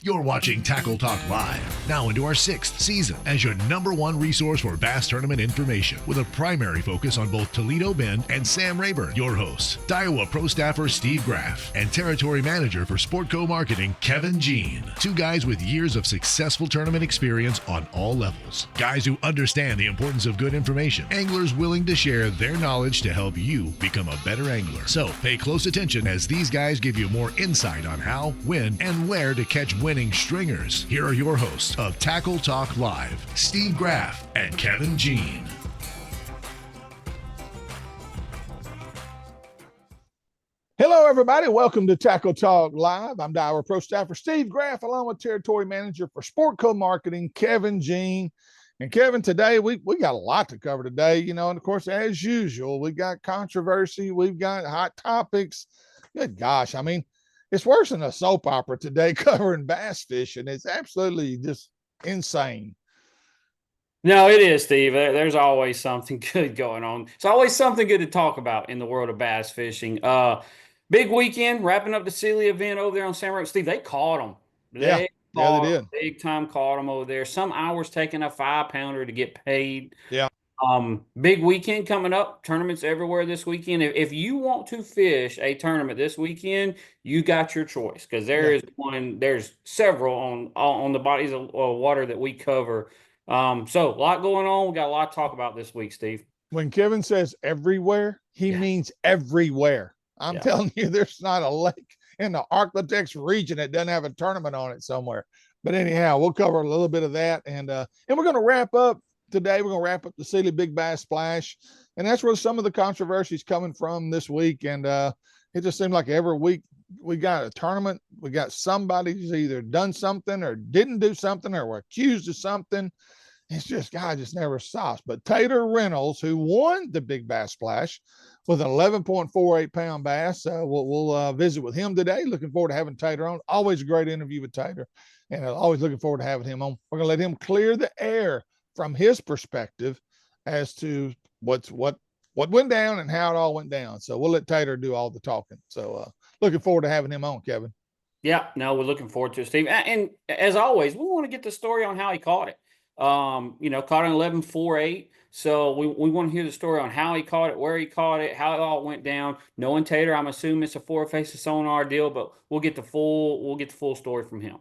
You're watching Tackle Talk Live, now into our 6th season as your #1 resource for bass tournament information, with a primary focus on both Toledo Bend and Sam Rayburn. Your hosts, Iowa Pro Staffer Steve Graff and Territory Manager for Sportco Marketing, Kevin Jean. Two guys with years of successful tournament experience on all levels. Guys who understand the importance of good information. Anglers willing to share their knowledge to help you become a better angler. So pay close attention as these guys give you more insight on how, when, and where to catch winning stringers. Here are your hosts of Tackle Talk Live, Steve Graff and Kevin Jean. Hello, everybody. Welcome to Tackle Talk Live. I'm Iowa Pro Staffer Steve Graff, along with Territory Manager for Sportco Marketing, Kevin Jean. And Kevin, today we got a lot to cover today, and of course, as usual, we got controversy, we've got hot topics. Good gosh, I mean, it's worse than a soap opera today covering bass fishing. It's absolutely just insane. No, it is, Steve. There's always something good going on. It's always something good to talk about in the world of bass fishing. Big weekend, wrapping up the Sealy event over there on Sam Rayburn. Steve, they caught them. They did. Big time caught them over there. Some hours taking a 5-pounder to get paid. Yeah. Big weekend coming up. Tournaments everywhere this weekend. If you want to fish a tournament this weekend, you got your choice, because there's several on the bodies of water that we cover. So a lot going on. We got a lot to talk about this week, Steve. When Kevin says everywhere, he means everywhere. I'm telling you, there's not a lake in the Arklatex region that doesn't have a tournament on it somewhere. But anyhow, we'll cover a little bit of that, and we're going to wrap up today. We're going to wrap up the Sealy Big Bass Splash, and that's where some of the controversy is coming from this week. And it just seemed like every week we got a tournament. We got somebody who's either done something or didn't do something or were accused of something. It's just, God, just never stops. But Tater Reynolds, who won the Big Bass Splash with an 11.48-pound bass, we'll visit with him today. Looking forward to having Tater on. Always a great interview with Tater, and always looking forward to having him on. We're going to let him clear the air from his perspective as to what went down and how it all went down. So we'll let Tater do all the talking. So looking forward to having him on, Kevin. Yeah, no, we're looking forward to it, Steve. And as always, we want to get the story on how he caught it. Caught an 11.48. So we want to hear the story on how he caught it, where he caught it, how it all went down. Knowing Tater, I'm assuming it's a 4-faces sonar deal, but we'll get the full story from him.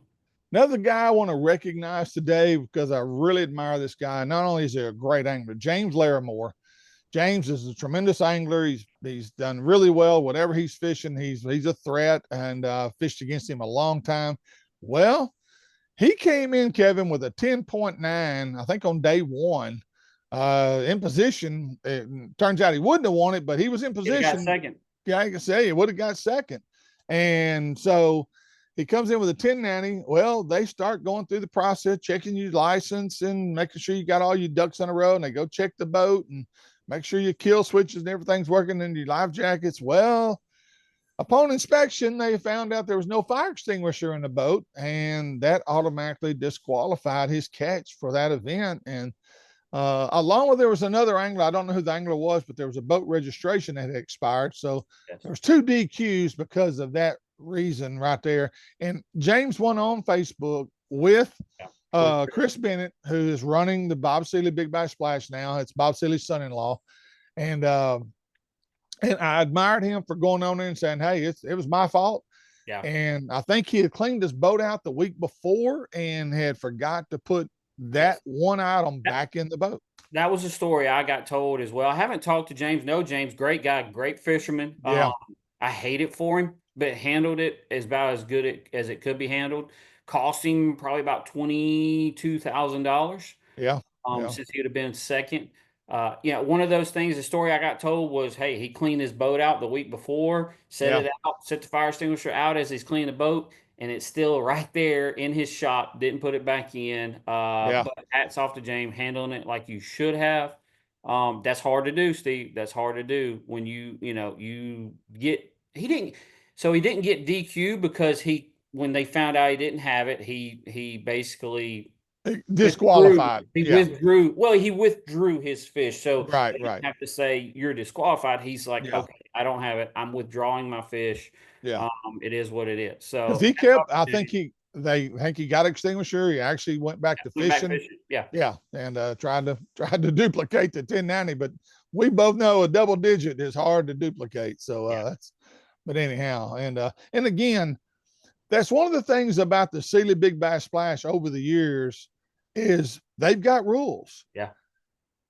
Another guy I want to recognize today, because I really admire this guy. Not only is he a great angler, James Larimore. James is a tremendous angler. He's done really well. Whatever he's fishing, he's a threat, and fished against him a long time. Well, he came in, Kevin, with a 10.9, I think, on day one, in position. It turns out he wouldn't have won it, but he was in position. He got second. Yeah, I can say he would have got second. And so he comes in with a 1090. Well, they start going through the process, checking your license and making sure you got all your ducks in a row, and they go check the boat and make sure your kill switches and everything's working in your life jackets. Well, upon inspection, they found out there was no fire extinguisher in the boat, and that automatically disqualified his catch for that event. And along with, there was another angler. I don't know who the angler was, but there was a boat registration that had expired. So there was 2 DQs because of that reason right there. And James went on Facebook with Chris Bennett, who is running the Bob Sealy Big Bass Splash now. It's Bob Sealy's son-in-law. And I admired him for going on there and saying, hey, it was my fault. Yeah. And I think he had cleaned his boat out the week before and had forgot to put that one item back in the boat. That was a story I got told as well. I haven't talked to James. No, James, great guy, great fisherman. Yeah. I hate it for him, but handled it about as good as it could be handled. Cost him probably about $22,000. Yeah. Since he would have been second. One of those things, the story I got told was, hey, he cleaned his boat out the week before, set it out, set the fire extinguisher out as he's cleaning the boat, and it's still right there in his shop, didn't put it back in. But hats off to James, handling it like you should have. That's hard to do, Steve. That's hard to do when he didn't get DQ because when they found out he didn't have it, he basically disqualified. Withdrew. Well, he withdrew his fish. So right. Have to say you're disqualified. He's like, okay, I don't have it. I'm withdrawing my fish. Yeah. It is what it is. So he kept, I think Hanky got an extinguisher. He actually went back to fishing. Yeah. Yeah. And tried to duplicate the 1090, but we both know a double digit is hard to duplicate. So but anyhow, and again, that's one of the things about the Sealy Big Bass Splash over the years is they've got rules. Yeah.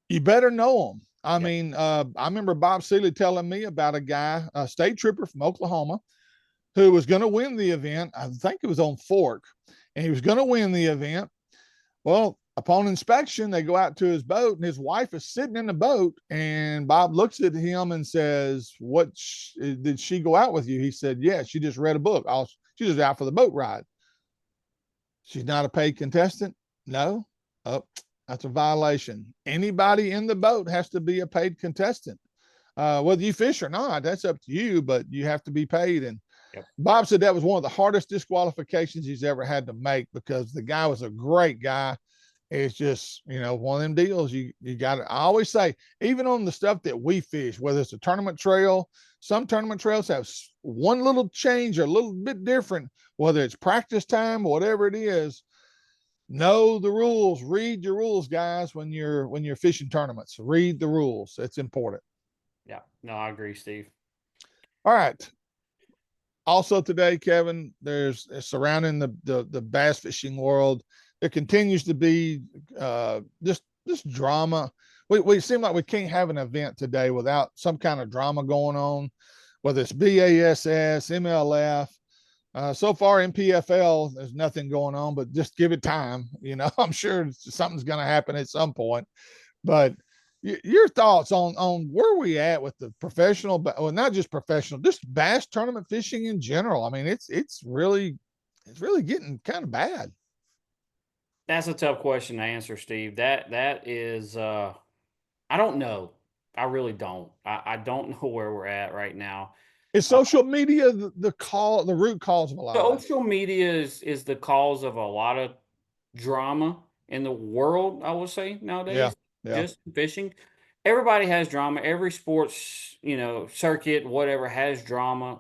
You better know them. I mean, I remember Bob Sealy telling me about a guy, a state trooper from Oklahoma, who was going to win the event. I think it was on Fork, and he was going to win the event. Well, upon inspection, they go out to his boat, and his wife is sitting in the boat, and Bob looks at him and says, did she go out with you? He said, yeah, she just read a book. She's just out for the boat ride. She's not a paid contestant? No. Oh, that's a violation. Anybody in the boat has to be a paid contestant. Whether you fish or not, that's up to you, but you have to be paid. And Bob said that was one of the hardest disqualifications he's ever had to make, because the guy was a great guy. It's just, one of them deals you got to, I always say, even on the stuff that we fish, whether it's a tournament trail, some tournament trails have one little change or a little bit different, whether it's practice time or whatever it is. Know the rules, read your rules, guys. When you're fishing tournaments, read the rules. It's important. Yeah, no, I agree, Steve. All right. Also today, Kevin, there's surrounding the bass fishing world, there continues to be just drama. We seem like we can't have an event today without some kind of drama going on, whether it's BASS, MLF. So far in PFL, there's nothing going on, but just give it time. I'm sure something's going to happen at some point. But your thoughts on where we at with the professional, well, not just professional, just bass tournament fishing in general. I mean, it's really getting kind of bad. That's a tough question to answer, Steve. That is, I don't know. I really don't. I don't know where we're at right now. Is social media the root cause of a lot of that? Social media is the cause of a lot of drama in the world, I would say, nowadays. Yeah. Just fishing. Everybody has drama. Every sports, circuit, whatever, has drama.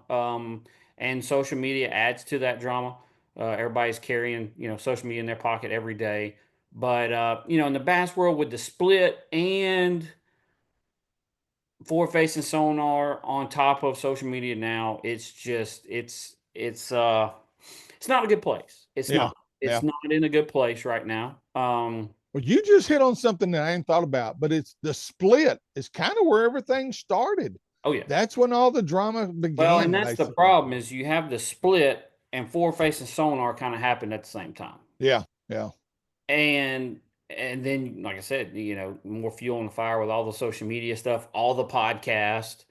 And social media adds to that drama. Everybody's carrying, social media in their pocket every day. But, in the bass world with the split and forward-facing sonar on top of social media now, it's just, it's not a good place. It's not in a good place right now. Well, you just hit on something that I hadn't thought about, but it's the split is kind of where everything started. Oh yeah. That's when all the drama began. Well, and that's the problem is you have the split and forward-facing sonar kind of happened at the same time. Yeah. And then, like I said, more fuel on the fire with all the social media stuff, all the podcast,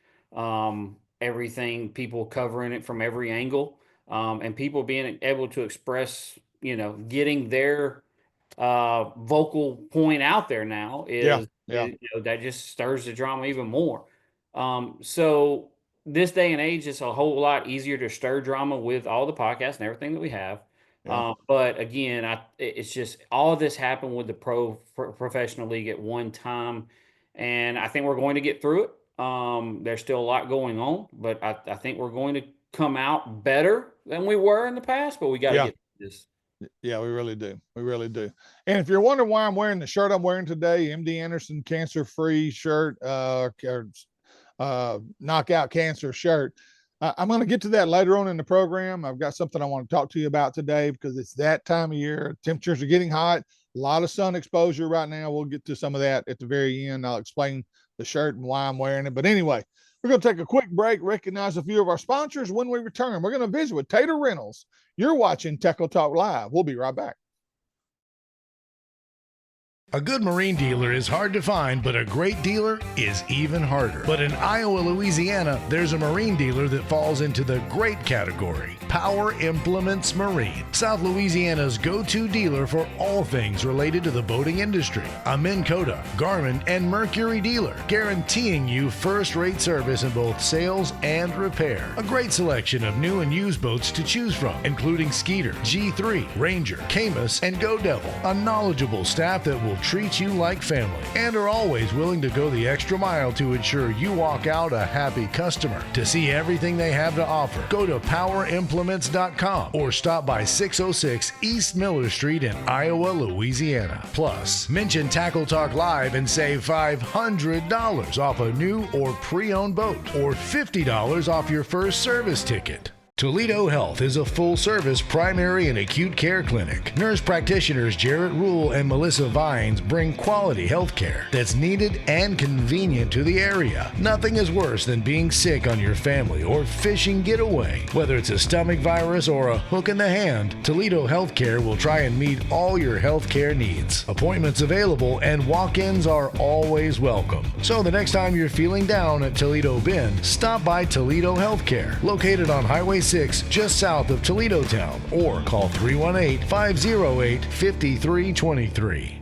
everything, people covering it from every angle, and people being able to express, getting their vocal point out there now is, that just stirs the drama even more. So this day and age, it's a whole lot easier to stir drama with all the podcasts and everything that we have. But again, it's just all of this happened with the professional league at one time, and I think we're going to get through it. There's still a lot going on, but I think we're going to come out better than we were in the past. But we got to get this. Yeah, we really do. We really do. And if you're wondering why I'm wearing the shirt I'm wearing today, MD Anderson cancer-free shirt, knockout cancer shirt. I'm going to get to that later on in the program. I've got something I want to talk to you about today because it's that time of year. Temperatures are getting hot. A lot of sun exposure right now. We'll get to some of that at the very end. I'll explain the shirt and why I'm wearing it. But anyway, we're going to take a quick break, recognize a few of our sponsors. When we return, we're going to visit with Tater Reynolds. You're watching Tackle Talk Live. We'll be right back. A good marine dealer is hard to find, but a great dealer is even harder. But in Iowa, Louisiana, there's a marine dealer that falls into the great category. Power Implements Marine, South Louisiana's go-to dealer for all things related to the boating industry. A Minn Kota, Garmin, and Mercury dealer, guaranteeing you first-rate service in both sales and repair. A great selection of new and used boats to choose from, including Skeeter, G3, Ranger, Camus, and Go Devil. A knowledgeable staff that will treat you like family and are always willing to go the extra mile to ensure you walk out a happy customer. To see everything they have to offer, go to powerimplements.com or stop by 606 East Miller Street in Iowa, Louisiana. Plus, mention Tackle Talk Live and save $500 off a new or pre-owned boat or $50 off your first service ticket. Toledo Health is a full-service primary and acute care clinic. Nurse practitioners Jarrett Rule and Melissa Vines bring quality health care that's needed and convenient to the area. Nothing is worse than being sick on your family or fishing getaway. Whether it's a stomach virus or a hook in the hand, Toledo Healthcare will try and meet all your health care needs. Appointments available and walk-ins are always welcome. So the next time you're feeling down at Toledo Bend, stop by Toledo Healthcare, located on Highway 6 just south of Toledo Town, or call 318-508-5323.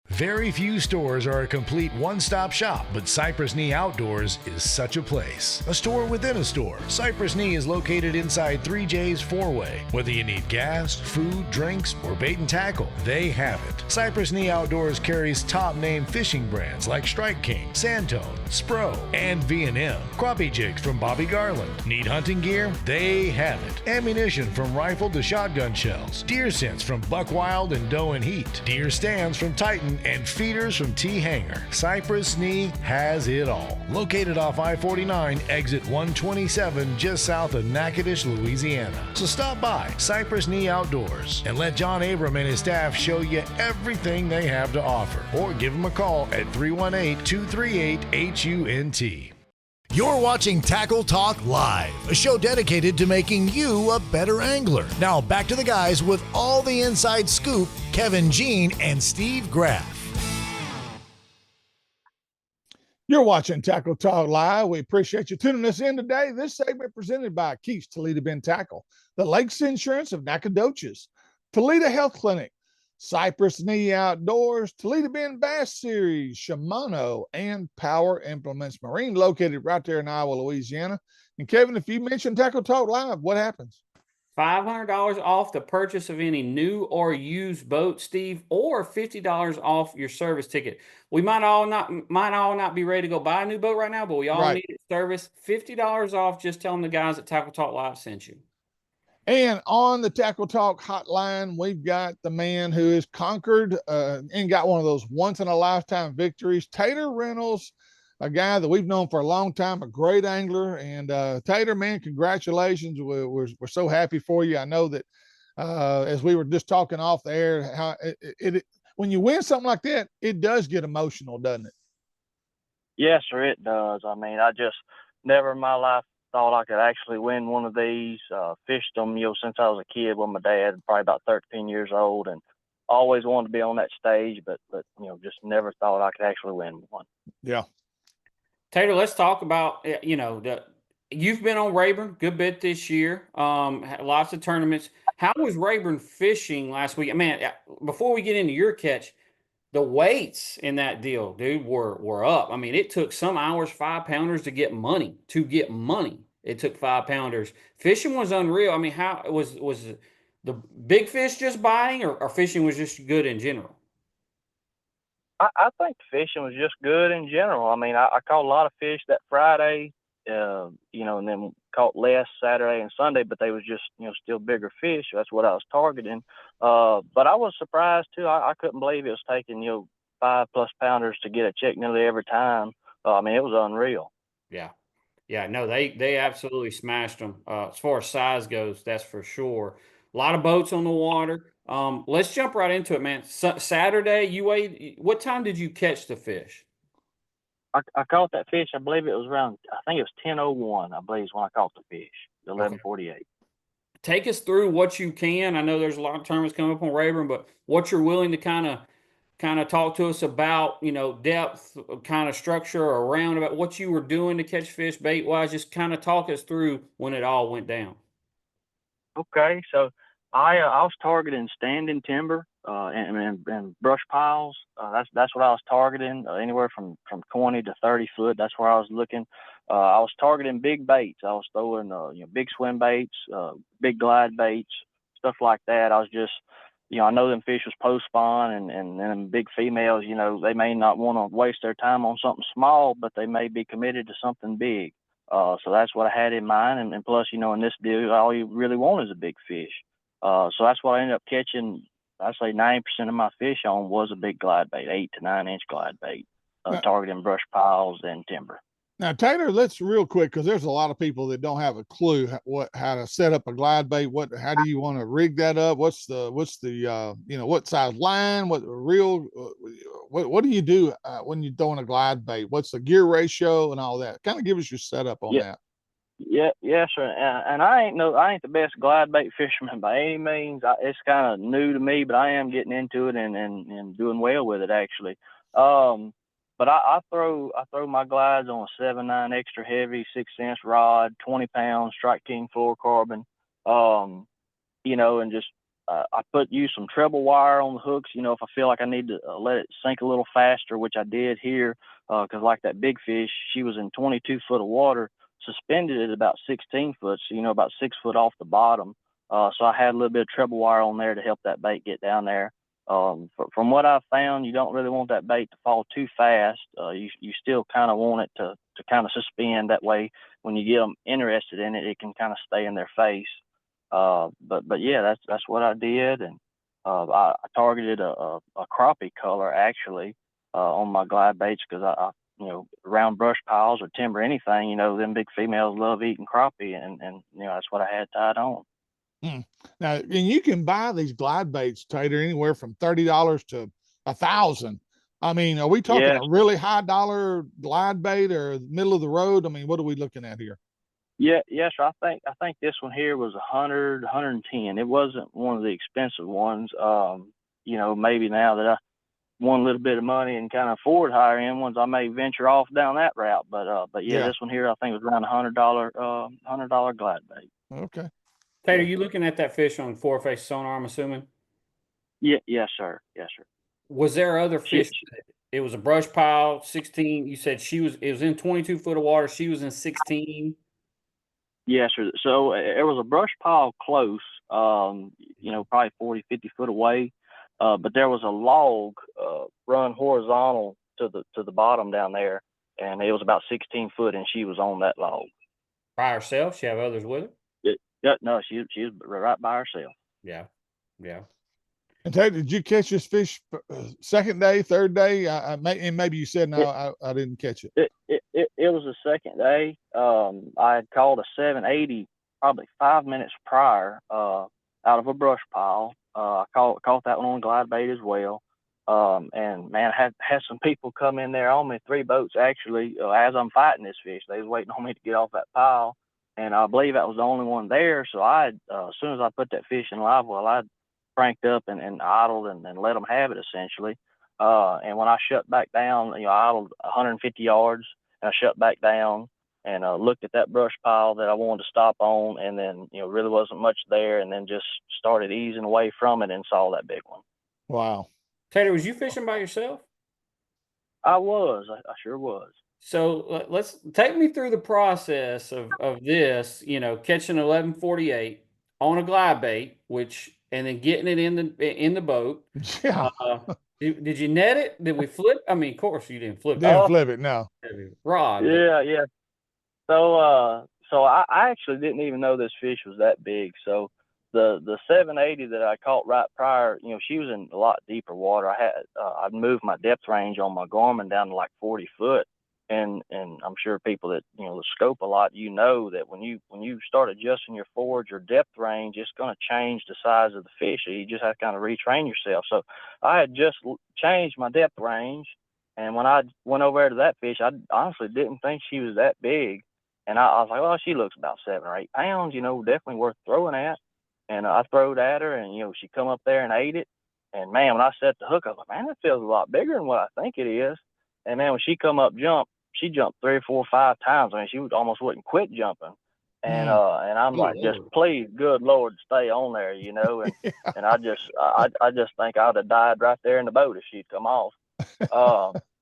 Very few stores are a complete one-stop shop, but Cypress Knee Outdoors is such a place. A store within a store. Cypress Knee is located inside 3J's four-way. Whether you need gas, food, drinks, or bait and tackle, they have it. Cypress Knee Outdoors carries top-name fishing brands like Strike King, Sandtone, Spro, and V&M. Crappie jigs from Bobby Garland. Need hunting gear? They have it. Ammunition from rifle to shotgun shells. Deer scents from Buck Wild and Doe and Heat. Deer stands from Titan and feeders from T-Hanger. Cypress Knee has it all. Located off I-49, exit 127, just south of Natchitoches, Louisiana. So stop by Cypress Knee Outdoors and let John Abram and his staff show you everything they have to offer. Or give them a call at 318-238-HUNT. You're watching Tackle Talk Live, a show dedicated to making you a better angler. Now back to the guys with all the inside scoop, Kevin Jean and Steve Graff. You're watching Tackle Talk Live. We appreciate you tuning us in today. This segment presented by Keith's Toledo Bend Tackle, the Lakes Insurance of Nacogdoches, Toledo Health Clinic, Cypress Knee Outdoors, Toledo Bend Bass Series, Shimano, and Power Implements Marine, located right there in Iowa, Louisiana. And Kevin, if you mention Tackle Talk Live, what happens? $500 off the purchase of any new or used boat, Steve, or $50 off your service ticket. We might all not be ready to go buy a new boat right now, but we all need it service. $50 off. Just telling the guys at Tackle Talk Live sent you. And on the Tackle Talk hotline, we've got the man who has conquered and got one of those once-in-a-lifetime victories, Tater Reynolds, a guy that we've known for a long time, a great angler. And Tater, man, congratulations. We're so happy for you. I know that as we were just talking off the air, how it when you win something like that, it does get emotional, doesn't it? Yes, sir, it does. I mean, I just never in my life thought I could actually win one of these. Fished them, since I was a kid with my dad, probably about 13 years old, and always wanted to be on that stage, but just never thought I could actually win one. Yeah. Tater, let's talk about, you've been on Rayburn good bit this year, lots of tournaments. How was Rayburn fishing last week? Man, before we get into your catch, the weights in that deal, dude, were up. I mean, it took some hours, 5-pounders to get money. It took 5-pounders. Fishing was unreal. I mean, how was the big fish just biting, or fishing was just good in general? I think fishing was just good in general. I mean, I caught a lot of fish that Friday, and then caught less Saturday and Sunday, but they was just, still bigger fish. That's what I was targeting. But I was surprised too. I couldn't believe it was taking, 5+ pounders to get a check nearly every time. I mean, it was unreal. Yeah. No, they absolutely smashed them. As far as size goes, that's for sure. A lot of boats on the water. Let's jump right into it, man. Saturday, you weighed. What time did you catch the fish? I caught that fish. I believe it was around. I think it was 10:01. I believe is when I caught the fish. 11:48. Take us through what you can. I know there's a lot of tournaments coming up on Rayburn, but what you're willing to kind of talk to us about, depth, kind of structure around about what you were doing to catch fish bait wise. Just kind of talk us through when it all went down. Okay, so I was targeting standing timber and brush piles. That's what I was targeting. Anywhere from 20 to 30 foot. That's where I was looking. I was targeting big baits. I was throwing big swim baits, big glide baits, stuff like that. I was just I know them fish was post spawn and them big females, they may not want to waste their time on something small, but they may be committed to something big. So that's what I had in mind. And plus, in this deal, all you really want is a big fish. So that's what I ended up catching. I'd say 90% of my fish on was a big glide bait, 8 to 9 inch glide bait, targeting brush piles and timber. Now, Tater, let's real quick, because there's a lot of people that don't have a clue how to set up a glide bait. How do you want to rig that up? What's the what size line? What do you do when you're throwing a glide bait? What's the gear ratio and all that? Kind of give us your setup on that. Yeah, sir. And I ain't the best glide bait fisherman by any means. It's kind of new to me, but I am getting into it and doing well with it actually. But I throw my glides on a 7.9 extra heavy 6-inch rod, 20 pounds Strike King fluorocarbon. And just I use some treble wire on the hooks. If I feel like I need to let it sink a little faster, which I did here, because like that big fish, she was in 22 foot of water, suspended at about 16 foot, so about 6 foot off the bottom. So I had a little bit of treble wire on there to help that bait get down there. From what I've found, you don't really want that bait to fall too fast. You still kind of want it to kind of suspend. That way, when you get them interested in it, it can kind of stay in their face. But yeah, that's what I did, and I targeted a crappie color actually on my glide baits because I around brush piles or timber, anything, them big females love eating crappie, and that's what I had tied on. Now, and you can buy these glide baits, Tater, anywhere from $30 to $1,000. I mean, are we talking a really high dollar glide bait or middle of the road? I mean, what are we looking at here? Yes, sir. I think this one here was 100, 110. It wasn't one of the expensive ones. Maybe now that I won a little bit of money and kind of afford higher end ones, I may venture off down that route. But this one here I think was around $100 glide bait. Okay. Tater, you looking at that fish on four-face sonar, I'm assuming? Yes, sir. Yes, sir. Was there other fish? It was a brush pile, 16. You said it was in 22 foot of water. She was in 16. Yes, sir. So it was a brush pile close, probably 40, 50 foot away. But there was a log run horizontal to the bottom down there, and it was about 16 foot, and she was on that log. By herself? She have others with her? Yeah, no, she was right by herself. Yeah. And Tater, did you catch this fish second day, third day? And maybe you said no, I didn't catch it. It was the second day. I had called a 780 probably 5 minutes prior out of a brush pile. I caught that one on glide bait as well. And man, I had some people come in there on me, 3 boats actually, as I'm fighting this fish. They was waiting on me to get off that pile. And I believe that was the only one there. So as soon as I put that fish in live well, I cranked up and idled and let them have it essentially. And when I shut back down, I idled 150 yards and I shut back down and looked at that brush pile that I wanted to stop on. And then, really wasn't much there. And then just started easing away from it and saw that big one. Wow. Tater, was you fishing by yourself? I was. I sure was. So let's take me through the process of this, catching 1148 on a glide bait, and then getting it in the boat. Yeah. Did you net it? Did we flip? I mean, of course you didn't flip. Didn't flip it, no. Rod. Yeah. So I actually didn't even know this fish was that big. So the 780 that I caught right prior, she was in a lot deeper water. I'd moved my depth range on my Garmin down to like 40 foot. And I'm sure people that scope a lot, that when you start adjusting your forward, your depth range, it's going to change the size of the fish. So you just have to kind of retrain yourself. So I had just changed my depth range, and when I went over to that fish, I honestly didn't think she was that big, and I was like, well, she looks about 7 or 8 pounds, definitely worth throwing at. And I throwed at her, and she come up there and ate it. And man, when I set the hook, I was like, man, that feels a lot bigger than what I think it is. And man, when she come up she jumped 3 or 4 or 5 times. I mean, she almost wouldn't quit jumping. And I'm like, just please, good Lord, stay on there, And Yeah. and I just think I'd have died right there in the boat if she'd come off.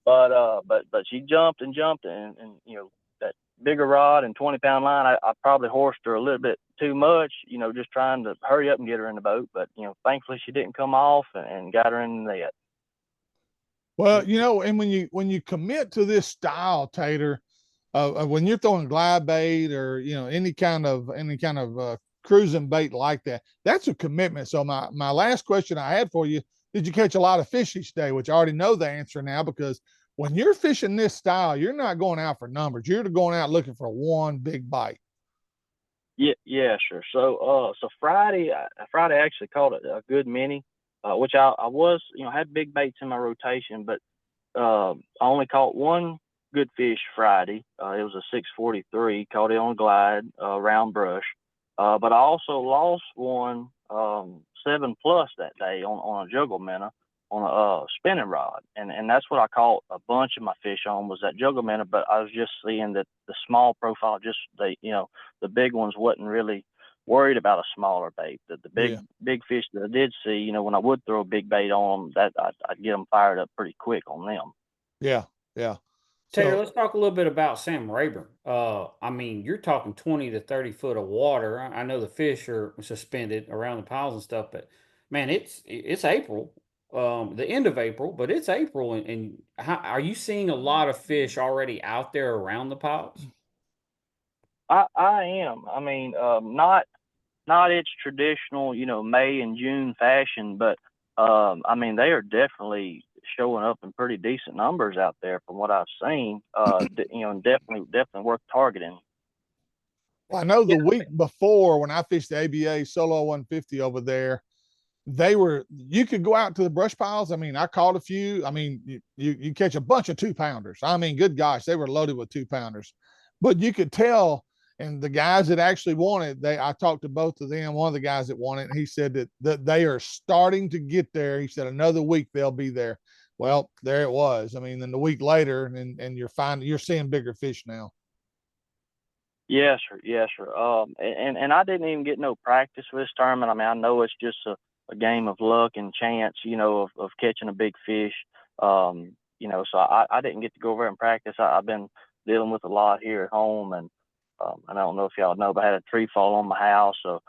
But she jumped and that bigger rod and 20-pound line, I probably horsed her a little bit too much, just trying to hurry up and get her in the boat. But, thankfully she didn't come off and got her in the net. Well, and when you commit to this style, Tater, when you're throwing glide bait or any kind of cruising bait like that, that's a commitment. So my last question I had for you: did you catch a lot of fish each day? Which I already know the answer now, because when you're fishing this style, you're not going out for numbers. You're going out looking for one big bite. Yeah, sure. So Friday I actually caught a good mini, which I was, had big baits in my rotation, but I only caught one good fish Friday. It was a 643, caught it on glide, round brush. But I also lost one 7+ that day on a juggle minnow on a spinning rod, and that's what I caught a bunch of my fish on, was that juggle minnow. But I was just seeing that the small profile, just the big ones wasn't really worried about a smaller bait. The big fish that I did see, when I would throw a big bait on them, that I'd get them fired up pretty quick on them. Yeah. Tater, let's talk a little bit about Sam Rayburn. I mean, you're talking 20 to 30 foot of water. I know the fish are suspended around the piles and stuff, but man, it's April, the end of April, but it's April, and are you seeing a lot of fish already out there around the piles? I am. I mean, not its traditional, May and June fashion, but I mean, they are definitely showing up in pretty decent numbers out there from what I've seen. Definitely worth targeting. Well, I know the week before when I fished the ABA Solo 150 over there, you could go out to the brush piles. I mean, I caught a few. I mean, you catch a bunch of 2-pounders. I mean, good gosh, they were loaded with 2-pounders, but you could tell. And the guys that actually won it, I talked to both of them. One of the guys that won it, and he said that they are starting to get there. He said another week they'll be there. Well, there it was. I mean, then the week later, and you're seeing bigger fish now. Yes, sir. Yes, sir. And I didn't even get no practice for this tournament. I mean, I know it's just a game of luck and chance, of catching a big fish. So I didn't get to go over and practice. I've been dealing with a lot here at home, and I don't know if y'all know, but I had a tree fall on my house. So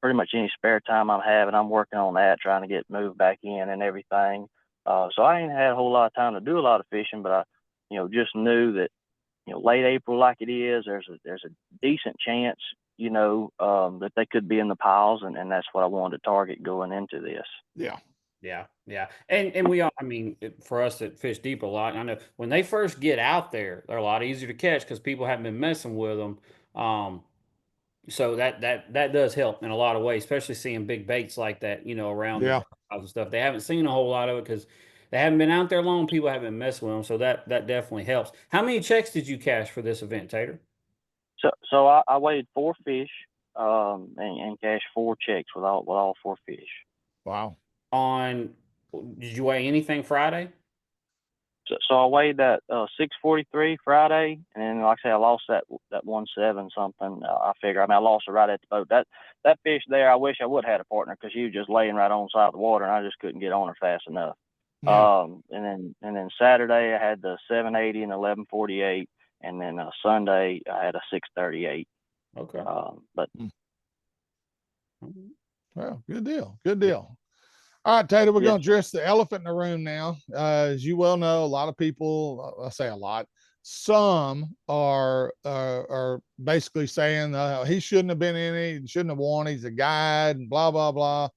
pretty much any spare time I'm having, I'm working on that, trying to get moved back in and everything. So I ain't had a whole lot of time to do a lot of fishing, but I, just knew that, late April like it is, there's a decent chance, that they could be in the piles, and that's what I wanted to target going into this. Yeah. And we all, I mean, for us that fish deep a lot, I know when they first get out there, they're a lot easier to catch because people haven't been messing with them. So that does help in a lot of ways, especially seeing big baits like that, around the piles and stuff. They haven't seen a whole lot of it because they haven't been out there long. People haven't been messing with them, so that definitely helps. How many checks did you catch for this event, Tater? So I weighed 4 fish, and cashed 4 checks with all 4 fish. Wow. Did you weigh anything Friday? So I weighed that 643 Friday, and then like I say, I lost that 17 something. I figure. I mean, I lost it right at the boat. That fish there, I wish I would have had a partner, because she was just laying right on the side of the water, and I just couldn't get on her fast enough. Yeah. And then Saturday I had the 780 and 1148, and then Sunday I had a 638. Okay. But well, good deal. All right, Tater, we're going to address the elephant in the room now. As you well know, a lot of people, I say a lot, some are basically saying he shouldn't have been in it, he shouldn't have won, he's a guide, and blah, blah, blah.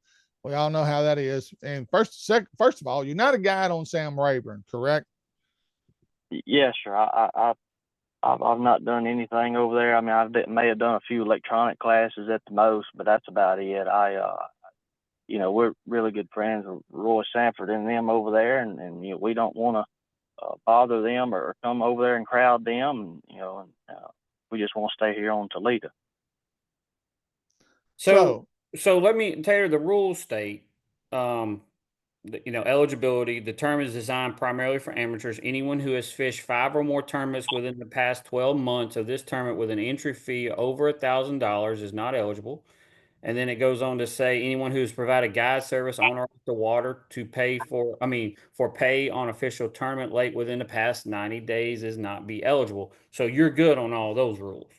We all know how that is. And first of all, you're not a guide on Sam Rayburn, correct? yes, sir. I've not done anything over there. I mean, I may have done a few electronic classes at the most, but that's about it. We're really good friends with Roy Sanford and them over there, and we don't want to bother them or come over there and crowd them, and we just want to stay here on Toledo. So let me, Tater, the rules state, eligibility. The tournament is designed primarily for amateurs. Anyone who has fished 5 or more tournaments within the past 12 months of this tournament with an entry fee over $1,000 is not eligible. And then it goes on to say anyone who's provided guide service on or off the water to pay for pay on official tournament late within the past 90 days is not be eligible. So you're good on all those rules.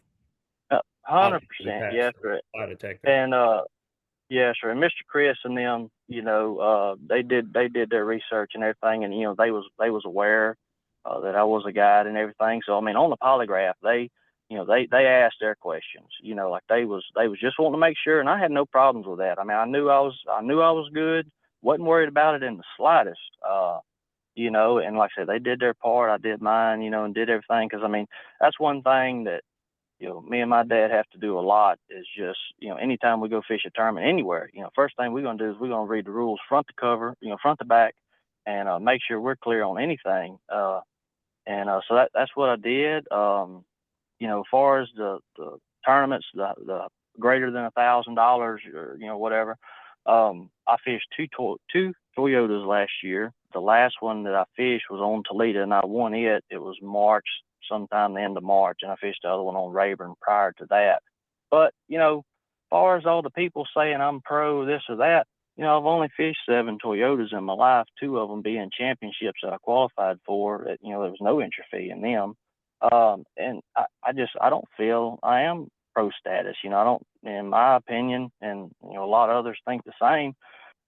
100%. Patch, Yes, sir. lie detector. And yeah, sure. And Mr. Chris and them, they did their research and everything, and they was aware that I was a guide and everything. So I mean, on the polygraph, they asked their questions. Like they was just wanting to make sure, and I had no problems with that. I mean, I knew I was good. Wasn't worried about it in the slightest. And like I said, they did their part. I did mine. And did everything, because I mean, that's one thing that me and my dad have to do a lot, is just, anytime we go fish a tournament anywhere, first thing we're going to do is we're going to read the rules front to cover, front to back, and make sure we're clear on anything. So that's what I did. As far as the tournaments, the greater than $1,000 or whatever, I fished two Toyotas last year. The last one that I fished was on Toledo, and I won it. It was March, sometime the end of March, and I fished the other one on Rayburn prior to that. But, as far as all the people saying I'm pro this or that, I've only fished 7 Toyotas in my life, 2 of them being championships that I qualified for. There was no entry fee in them. And I don't feel I am pro status. I don't, in my opinion, and, a lot of others think the same.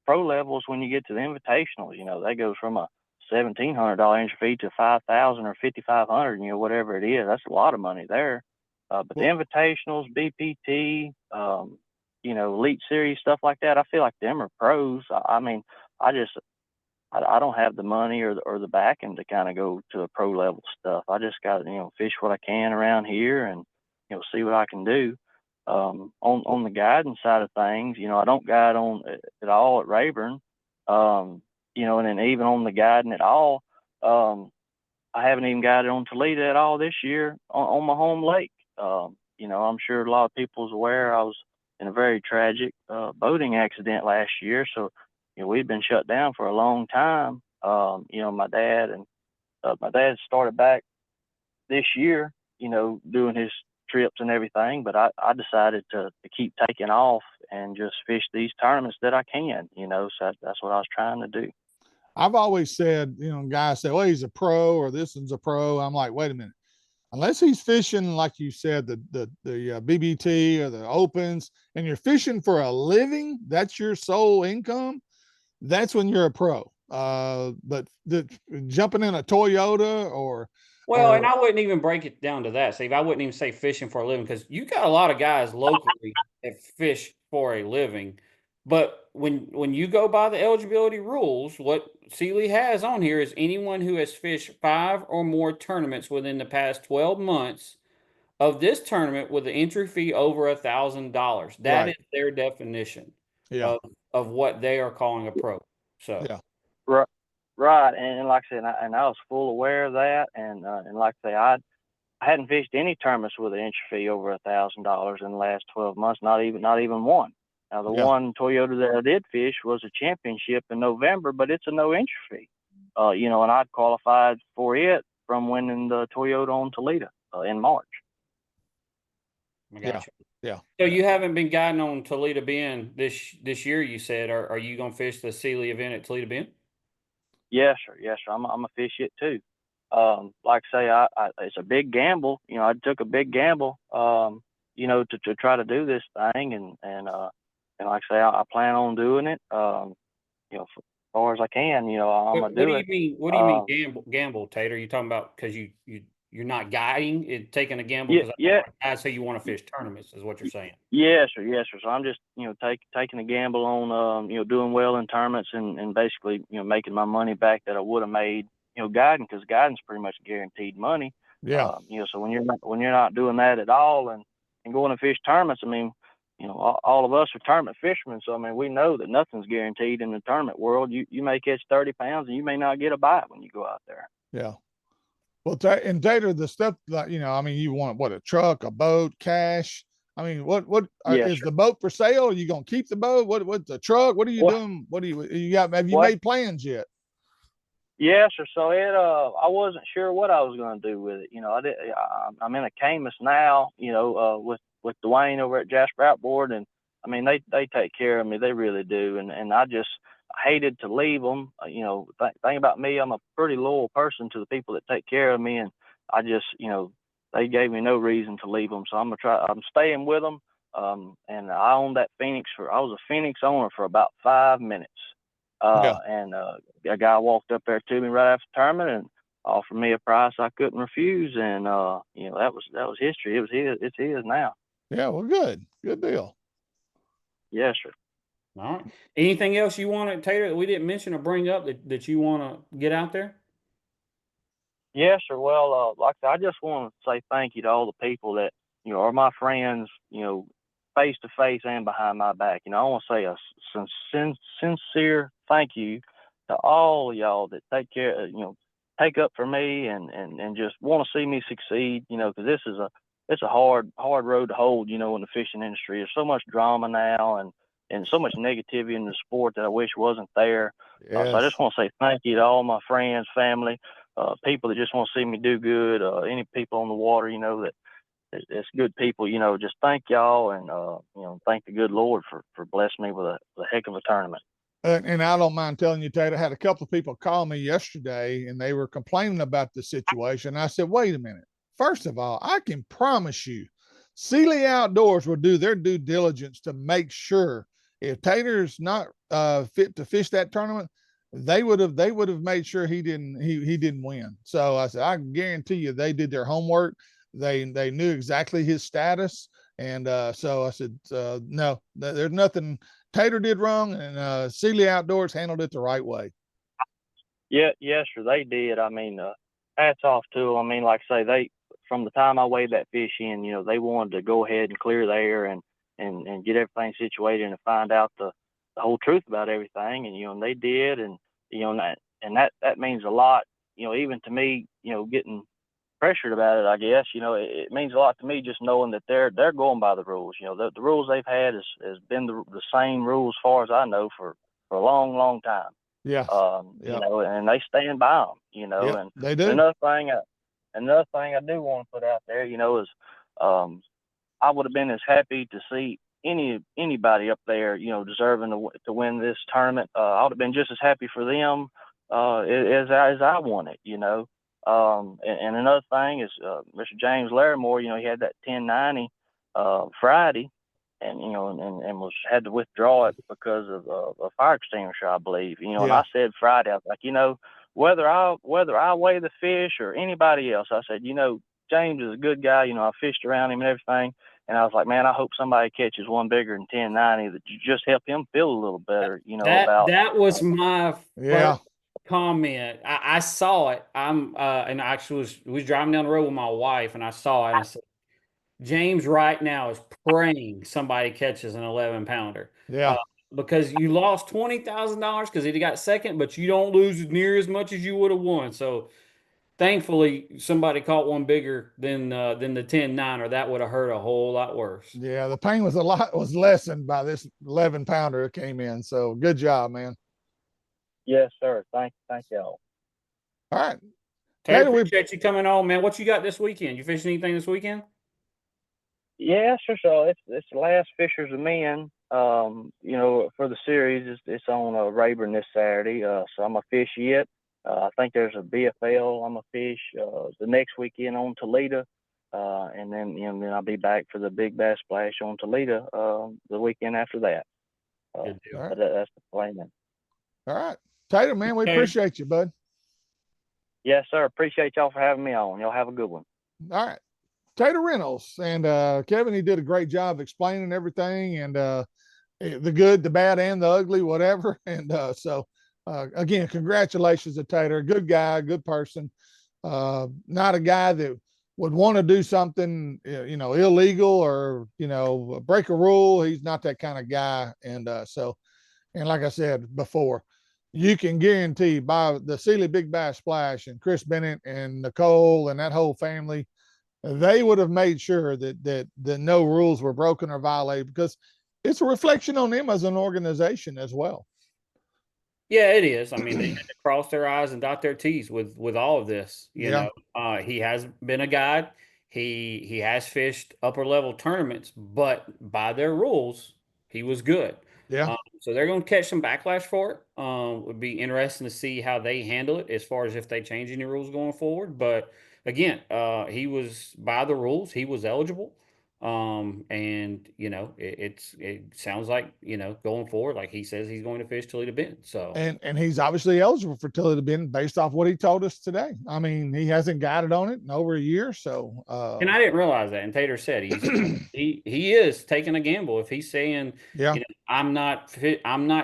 Pro levels, when you get to the invitationals, that goes from a $1,700 entry fee to $5,000 or $5,500, whatever it is. That's a lot of money there. But the invitationals, BPT, Elite Series, stuff like that, I feel like them are pros. I mean, I don't have the money or the backing to kind of go to the pro level stuff. I just got to, fish what I can around here and, see what I can do. On the guiding side of things, I don't guide on at all at Rayburn. And then even on the guiding at all, I haven't even guided on Toledo at all this year on my home lake. I'm sure a lot of people's aware I was in a very tragic boating accident last year. So, we'd been shut down for a long time. My dad started back this year, doing his trips and everything, but I decided to keep taking off and just fish these tournaments that I can, so that's what I was trying to do. I've always said, guys say, well, he's a pro or this one's a pro. I'm like, wait a minute. Unless he's fishing, like you said, the BBT or the opens, and you're fishing for a living, that's your sole income, that's when you're a pro. But jumping in a Toyota or and I wouldn't even break it down to that, Steve. I wouldn't even say fishing for a living, because you got a lot of guys locally that fish for a living. But when you go by the eligibility rules, what Sealy has on here is anyone who has fished 5 or more tournaments within the past 12 months of this tournament with an entry fee over $1,000. That is their definition of what they are calling a pro. So Right, and like I said, I was full aware of that, and like I say, I hadn't fished any tournaments with an entry fee over $1,000 in the last 12 months, not even one. Now, the one Toyota that I did fish was a championship in November, but it's a no entry fee. And I'd qualified for it from winning the Toyota on Toledo in March. I got you. Yeah. So you haven't been guiding on Toledo Bend this year, you said. Are you going to fish the Sealy event at Toledo Bend? Yes, sir. I'm going to fish it too. Like I say, it's a big gamble. I took a big gamble, to try to do this thing, and like I say, I plan on doing it. As far as I can, I'm gonna do it. What do you mean gamble, Tater? You talking about because you're not guiding, taking a gamble because I say you want to fish tournaments is what you're saying. Yes, sir. So I'm just taking a gamble on doing well in tournaments and basically making my money back that I would have made guiding, because guiding's pretty much guaranteed money. So when you're not doing that at all and going to fish tournaments, I mean, all of us are tournament fishermen, so I mean, we know that nothing's guaranteed in the tournament world. You may catch 30 pounds and you may not get a bite when you go out there. Yeah. Well, and Tater, the stuff that, I mean, you want what, a truck, a boat, cash? I mean, what is the boat for sale? Are you going to keep the boat? What's the truck? What are you doing? What do you got? Have you made plans yet? Yes, sir. So I wasn't sure what I was going to do with it. I'm in a Camus now, with Dwayne over at Jasper Outboard, and I mean, they take care of me. They really do. And I just hated to leave them. Thing about me, I'm a pretty loyal person to the people that take care of me. And I just, they gave me no reason to leave them. So I'm staying with them. And I owned that I was a Phoenix owner for about 5 minutes. And a guy walked up there to me right after the tournament and offered me a price I couldn't refuse. And, that was history. It's his now. Yeah. Well, good deal. Yes, sir. All right. Anything else you want, Tater, that we didn't mention or bring up that you want to get out there? Yes, sir. Well, like I said, I just want to say thank you to all the people that, are my friends, face to face and behind my back. I want to say a sincere thank you to all y'all that take up for me and just want to see me succeed, because it's a hard road to hold, in the fishing industry. There's so much drama now and so much negativity in the sport that I wish wasn't there. Yes. So I just want to say thank you to all my friends, family, people that just want to see me do good, any people on the water, that it's good people, just thank y'all and, thank the good Lord for blessing me with a heck of a tournament. And I don't mind telling you, Tater, I had a couple of people call me yesterday and they were complaining about the situation. I said, wait a minute. First of all, I can promise you, Sealy Outdoors will do their due diligence to make sure if Tater's not fit to fish that tournament, they would have made sure he didn't win. So I said, I can guarantee you they did their homework. They knew exactly his status. And so I said, no, there's nothing Tater did wrong, and Sealy Outdoors handled it the right way. Yeah, yes, sir, they did. I mean, hats off to them. I mean, like I say, from the time I weighed that fish in, they wanted to go ahead and clear the air and get everything situated and find out the whole truth about everything. And, they did. And, that means a lot, even to me, getting pressured about it, I guess, it means a lot to me just knowing that they're going by the rules. The rules they've had has been the same rules as far as I know for a long, long time. Yeah. And they stand by them, and they do. Another thing I do want to put out there, is I would have been as happy to see anybody up there, deserving to win this tournament. I would have been just as happy for them as I want it, And another thing is Mr. James Larimore, he had that 1090 Friday, and and had to withdraw it because of a fire extinguisher, I believe. And I said Friday, I was like, whether I weigh the fish or anybody else, I said, James is a good guy. I fished around him and everything. And I was like, man, I hope somebody catches one bigger than 1090 that you just help him feel a little better, that was my first comment. I saw it. And I actually was driving down the road with my wife and I saw it and I said, James right now is praying somebody catches an 11-pounder. Yeah. Because you lost $20,000 because he got second, but you don't lose near as much as you would have won. So thankfully, somebody caught one bigger than the 10-9, or that would have hurt a whole lot worse. Yeah, the pain was lessened by this 11-pounder that came in. So good job, man. Yes, sir. Thank y'all. All right. Tater, appreciate you coming on, man. What you got this weekend? You fishing anything this weekend? Yeah, sure. So it's the last Fishers of Men. For the series, it's on Rayburn this Saturday. So I'm a fish yet. I think there's a BFL. I'm a fish the next weekend on Toledo, and then then I'll be back for the Big Bass Splash on Toledo the weekend after that. Good deal. Right. That's the plan. All right, Tater, man, we appreciate you, bud. Yes, sir. Appreciate y'all for having me on. Y'all have a good one. All right. Tater Reynolds and Kevin, he did a great job explaining everything and the good, the bad, and the ugly, whatever. And so again, congratulations to Tater. Good guy, good person. Not a guy that would want to do something, illegal or, break a rule. He's not that kind of guy. And and like I said before, you can guarantee by the Sealy Big Bass Splash and Chris Bennett and Nicole and that whole family, they would have made sure that no rules were broken or violated, because it's a reflection on them as an organization as well. Yeah, it is. I mean, they had to cross their I's and dot their T's with all of this. You know, he has been a guide. He has fished upper level tournaments, but by their rules, he was good. Yeah. So they're going to catch some backlash for it. Would be interesting to see how they handle it as far as if they change any rules going forward. But again, he was by the rules. He was eligible. And it sounds like, going forward, like he says he's going to fish Toledo Bend. So, and he's obviously eligible for Toledo Bend based off what he told us today. I mean, he hasn't guided on it in over a year. So, and I didn't realize that. And Tater said he is taking a gamble if he's saying, yeah, I'm not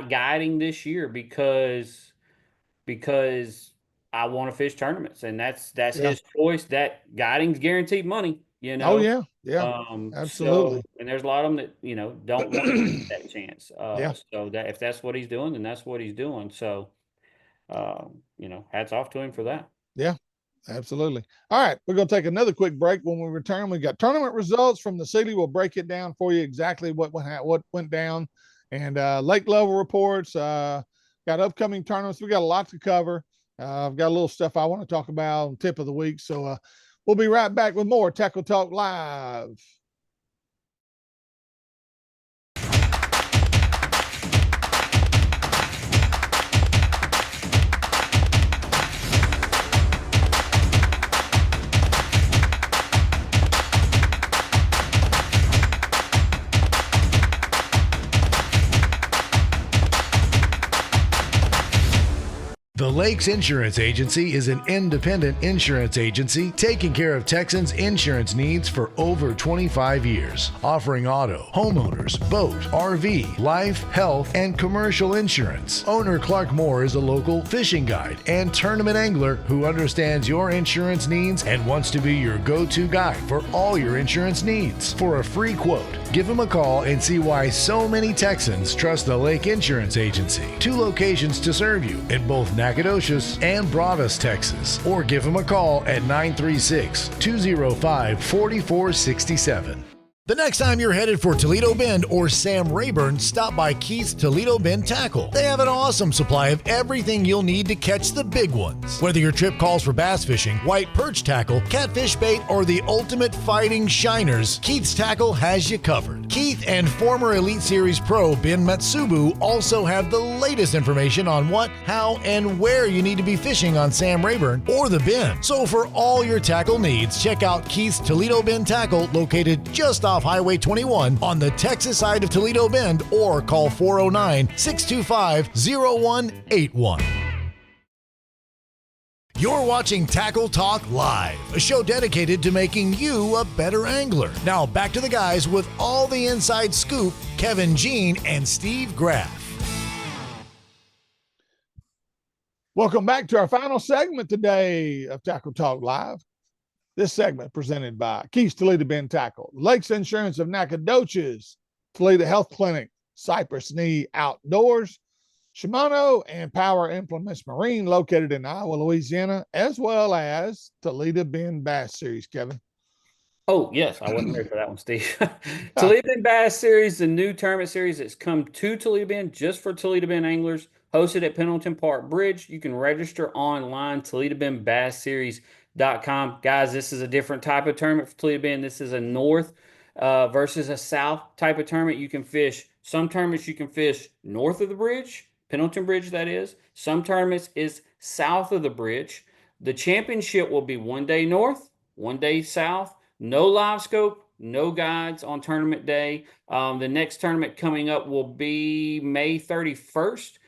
guiding this year because I want to fish tournaments, and that's yeah. his choice. That guiding's guaranteed money, Oh yeah, yeah, absolutely. So, and there's a lot of them that don't want to take that chance. Yeah. So that if that's what he's doing, then that's what he's doing. So, hats off to him for that. Yeah, absolutely. All right, we're going to take another quick break. When we return, we got tournament results from the city. We'll break it down for you exactly what went down, and lake level reports. Got upcoming tournaments. We got a lot to cover. I've got a little stuff I want to talk about on tip of the week. So we'll be right back with more Tackle Talk Live. The Lakes Insurance Agency is an independent insurance agency taking care of Texans' insurance needs for over 25 years, offering auto, homeowners, boat, RV, life, health, and commercial insurance. Owner Clark Moore is a local fishing guide and tournament angler who understands your insurance needs and wants to be your go-to guide for all your insurance needs. For a free quote, give him a call and see why so many Texans trust the Lake Insurance Agency. 2 locations to serve you in both Nacogdoches and Bravos, Texas. Or give him a call at 936-205-4467. The next time you're headed for Toledo Bend or Sam Rayburn, stop by Keith's Toledo Bend Tackle. They have an awesome supply of everything you'll need to catch the big ones. Whether your trip calls for bass fishing, white perch tackle, catfish bait, or the ultimate fighting shiners, Keith's Tackle has you covered. Keith and former Elite Series pro Ben Matsubu also have the latest information on what, how, and where you need to be fishing on Sam Rayburn or the Bend. So for all your tackle needs, check out Keith's Toledo Bend Tackle, located just off Highway 21 on the Texas side of Toledo Bend, or call 409-625-0181. You're watching Tackle Talk Live, a show dedicated to making you a better angler. Now back to the guys with all the inside scoop, Kevin Jean and Steve Graff. Welcome back to our final segment today of Tackle Talk Live. This segment presented by Keith's Toledo Bend Tackle, Lakes Insurance of Nacogdoches, Toledo Health Clinic, Cypress Knee Outdoors, Shimano, and Power Implements Marine, located in Iowa, Louisiana, as well as Toledo Bend Bass Series, Kevin. Oh, yes. I wasn't ready for that one, Steve. Toledo Bend Bass Series, the new tournament series that's come to Toledo Bend just for Toledo Bend anglers, hosted at Pendleton Park Bridge. You can register online, ToledoBendBassSeries.com. Guys, this is a different type of tournament for Toledo Bend. This is a north versus a south type of tournament. You can fish, some tournaments you can fish north of the bridge, Pendleton Bridge that is. Some tournaments is south of the bridge. The championship will be 1 day north, 1 day south. No live scope, no guides on tournament day. The next tournament coming up will be May 31st.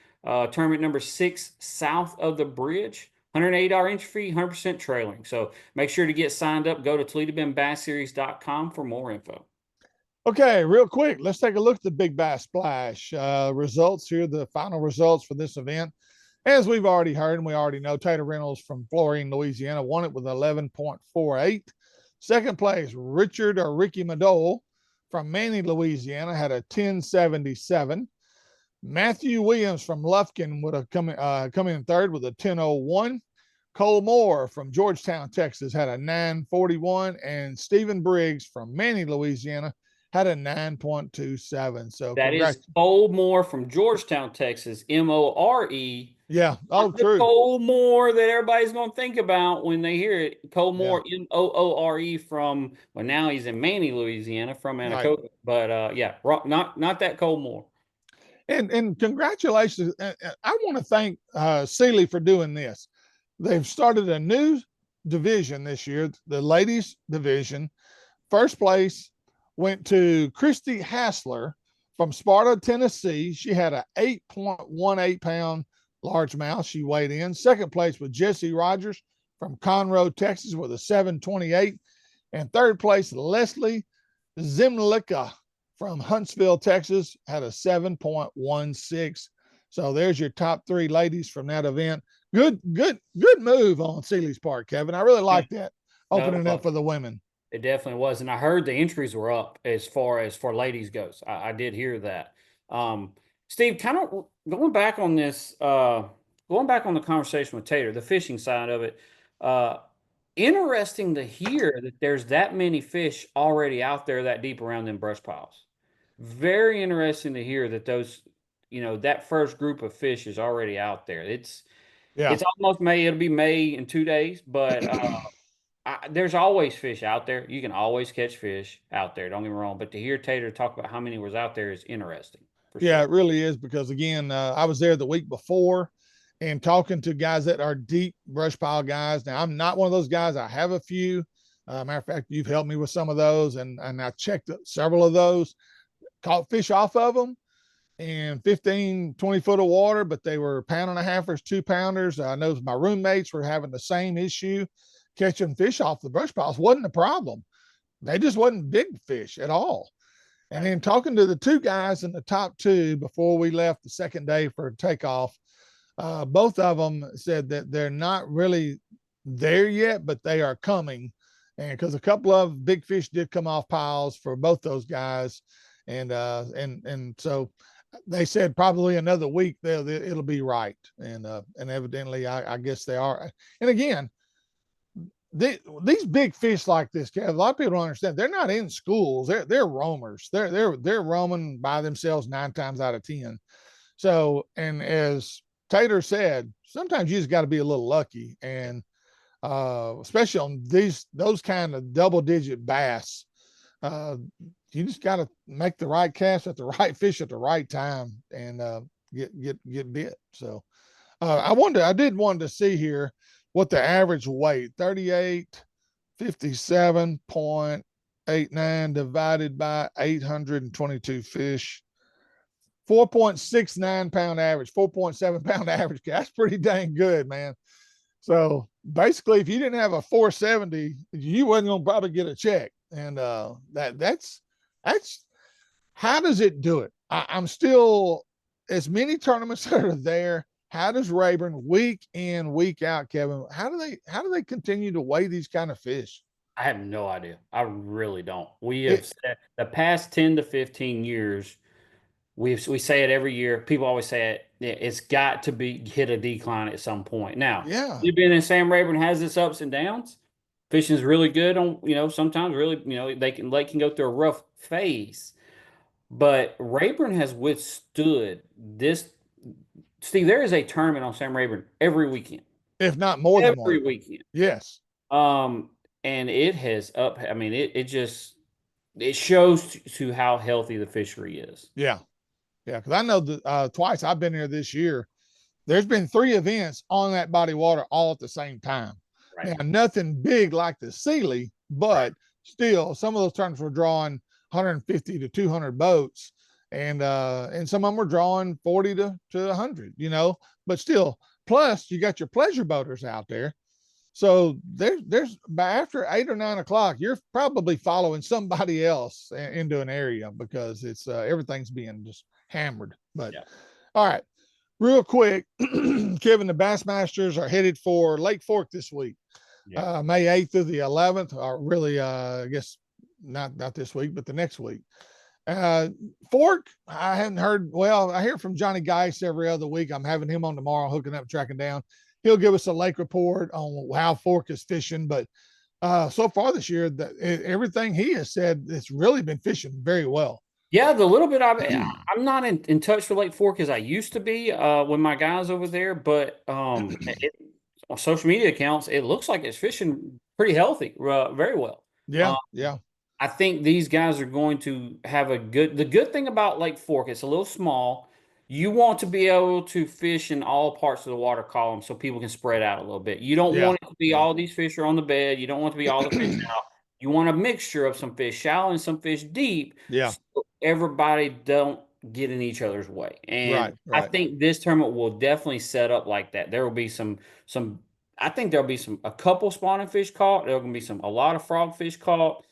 Tournament number 6 south of the bridge. $180 entry fee, 100% trailing. So make sure to get signed up. Go to ToledoBendBassSeries.com for more info. Okay, real quick, let's take a look at the Big Bass Splash results here, the final results for this event. As we've already heard, and we already know, Tater Reynolds from Florine, Louisiana, won it with 11.48. Second place, Richard or Ricky Madole from Manny, Louisiana, had a 10.77. Matthew Williams from Lufkin would have come in third with a 10.01. Cole Moore from Georgetown, Texas, had a 9.41, and Stephen Briggs from Manny, Louisiana, had a 9.27. So that is Cole Moore from Georgetown, Texas, M-O-R-E. Yeah. Oh, true. Cole Moore that everybody's going to think about when they hear it. Cole Moore, yeah. M-O-O-R-E from, well, now he's in Manny, Louisiana, from Anacoca. Right. But yeah, not that Cole Moore. And congratulations. I want to thank Sealy for doing this. They've started a new division this year, the ladies division. First place went to Christy Hassler from Sparta, Tennessee. She had a 8.18 pound largemouth. She weighed in. Second place was Jesse Rogers from Conroe, Texas, with a 7.28. And third place, Leslie Zimlicka from Huntsville, Texas, had a 7.16. So there's your top three ladies from that event. Good move on Seeley's part, Kevin. I really like that, opening up for the women. It definitely was. And I heard the entries were up as far as for ladies goes. I did hear that. Steve, kind of going back on this, going back on the conversation with Tater, the fishing side of it, interesting to hear that there's that many fish already out there that deep around them brush piles. Very interesting to hear that those, that first group of fish is already out there. It's almost May. It'll be May in 2 days, but there's always fish out there. You can always catch fish out there. Don't get me wrong. But to hear Tater talk about how many was out there is interesting. Yeah, it really is, because again, I was there the week before and talking to guys that are deep brush pile guys. Now, I'm not one of those guys. I have a few. Matter of fact, you've helped me with some of those, and I checked several of those, caught fish off of them in 15, 20 foot of water, but they were 1.5-pounders, 2-pounders. I know my roommates were having the same issue. Catching fish off the brush piles wasn't a problem. They just wasn't big fish at all. And then talking to the two guys in the top two before we left the second day for takeoff, both of them said that they're not really there yet, but they are coming. And because a couple of big fish did come off piles for both those guys. And so they said probably another week it'll be right. And evidently I guess they are. And again, these big fish like this, Kev, a lot of people don't understand. They're not in schools. They're roamers. They're roaming by themselves 9 times out of 10. So, and as Tater said, sometimes you just got to be a little lucky, and especially on those kind of double-digit bass, you just got to make the right cast at the right fish at the right time and get bit. So, I did want to see here what the average weight, 3857.89 divided by 822 fish, 4.69 pound average, 4.7 pound average. That's pretty dang good, man. So basically, if you didn't have a 470, you wasn't going to probably get a check. And that's how does it do it? I'm still, as many tournaments that are there, how does Rayburn week in, week out, Kevin? How do they continue to weigh these kind of fish? I have no idea. I really don't. We have said the past 10 to 15 years, we say it every year. People always say it. It's got to hit a decline at some point. Now, you've been in Sam Rayburn has its ups and downs. Fishing's really good on, sometimes really, they can go through a rough phase. But Rayburn has withstood this. Steve, there is a tournament on Sam Rayburn every weekend, if not more than every weekend. Yes. And it has up. I mean, it shows to how healthy the fishery is. Yeah, because I know that twice I've been here this year. There's been 3 events on that body of water all at the same time. Right. Now, nothing big like the Sealy, but still, some of those tournaments were drawing 150 to 200 boats. And some of them were drawing 40 to 100, but still, plus you got your pleasure boaters out there. So there's by after 8 or 9 o'clock, you're probably following somebody else into an area because it's everything's being just hammered. But all right, real quick, Kevin, the Bassmasters are headed for Lake Fork this week, May 8th through the 11th, or really, I guess not this week, but the next week. Fork, I hadn't heard. Well, I hear from Johnny Geis every other week. I'm having him on tomorrow, hooking up, tracking down. He'll give us a lake report on how Fork is fishing. But so far this year, everything he has said, it's really been fishing very well. Yeah, the little bit I'm not in touch with Lake Fork as I used to be with my guys over there. But on social media accounts, it looks like it's fishing pretty healthy, very well. Yeah. I think these guys are going to have the good thing about Lake Fork, it's a little small. you want to be able to fish in all parts of the water column so people can spread out a little bit. You don't Yeah. want it to be all these fish are on the bed. You don't want it to be all the fish out. You want a mixture of some fish shallow and some fish deep. Yeah. So everybody don't get in each other's way. And I Right. think this tournament will definitely set up like that. There will be some I think there'll be a couple spawning fish caught. There'll be a lot of frogfish caught,